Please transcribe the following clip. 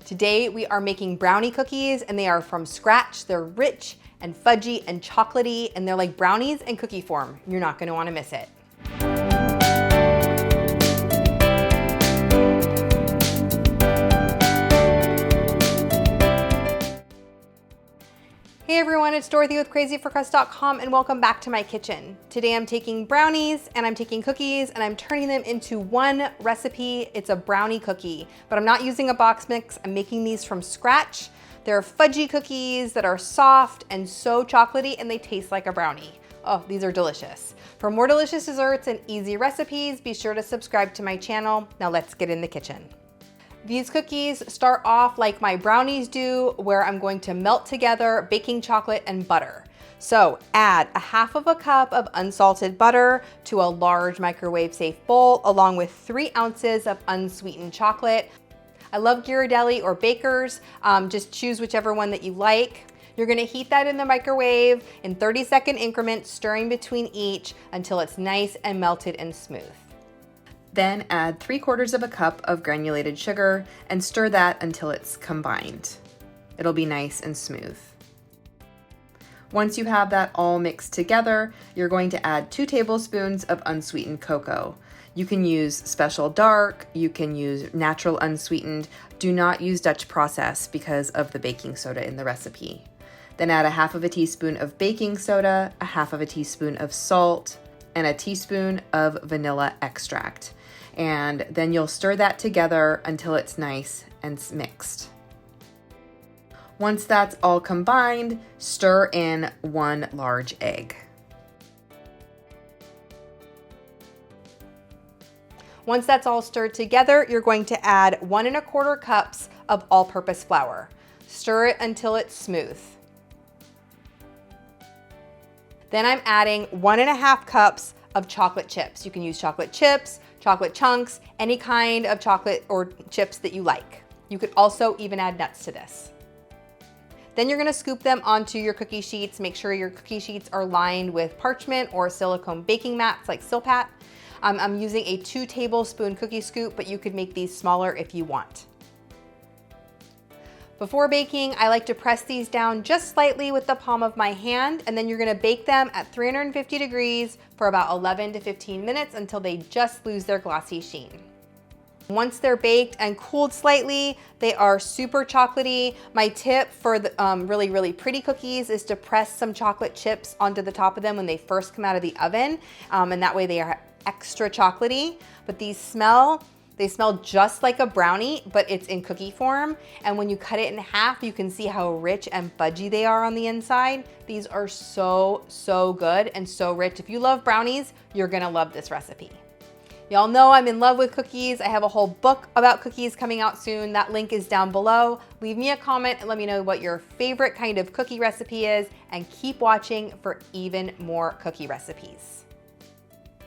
Today we are making brownie cookies and they are from scratch. They're rich and fudgy and chocolatey and they're like brownies in cookie form. You're not going to want to miss it. Hey everyone, it's Dorothy with crazyforcrust.com and welcome back to my kitchen. Today I'm taking brownies and I'm taking cookies and I'm turning them into one recipe. It's a brownie cookie, but I'm not using a box mix. I'm making these from scratch. They're fudgy cookies that are soft and so chocolatey and they taste like a brownie. Oh, these are delicious. For more delicious desserts and easy recipes, be sure to subscribe to my channel. Now let's get in the kitchen. These cookies start off like my brownies do, where I'm going to melt together baking chocolate and butter. So add a half of a cup of unsalted butter to a large microwave safe bowl, along with 3 ounces of unsweetened chocolate. I love Ghirardelli or Baker's, just choose whichever one that you like. You're gonna heat that in the microwave in 30-second increments, stirring between each until it's nice and melted and smooth. Then add 3/4 of a cup of granulated sugar and stir that until it's combined. It'll be nice and smooth. Once you have that all mixed together, you're going to add 2 tablespoons of unsweetened cocoa. You can use special dark, you can use natural unsweetened. Do not use Dutch process because of the baking soda in the recipe. Then add a half of a teaspoon of baking soda, a half of a teaspoon of salt, and a teaspoon of vanilla extract. And then you'll stir that together until it's nice and mixed. Once that's all combined, stir in 1 large egg. Once that's all stirred together, you're going to add 1 1/4 cups of all-purpose flour. Stir it until it's smooth. Then I'm adding 1 1/2 cups of chocolate chips. You can use chocolate chips, chocolate chunks, any kind of chocolate or chips that you like. You could also even add nuts to this. Then you're gonna scoop them onto your cookie sheets. Make sure your cookie sheets are lined with parchment or silicone baking mats like Silpat. I'm using a 2 tablespoon cookie scoop, but you could make these smaller if you want. Before baking, I like to press these down just slightly with the palm of my hand, and then you're gonna bake them at 350 degrees for about 11 to 15 minutes until they just lose their glossy sheen. Once they're baked and cooled slightly, they are super chocolatey. My tip for the really, really pretty cookies is to press some chocolate chips onto the top of them when they first come out of the oven, and that way they are extra chocolatey. But they smell just like a brownie, but it's in cookie form. And when you cut it in half, you can see how rich and fudgy they are on the inside. These are so, so good and so rich. If you love brownies, you're gonna love this recipe. Y'all know I'm in love with cookies. I have a whole book about cookies coming out soon. That link is down below. Leave me a comment and let me know what your favorite kind of cookie recipe is, and keep watching for even more cookie recipes.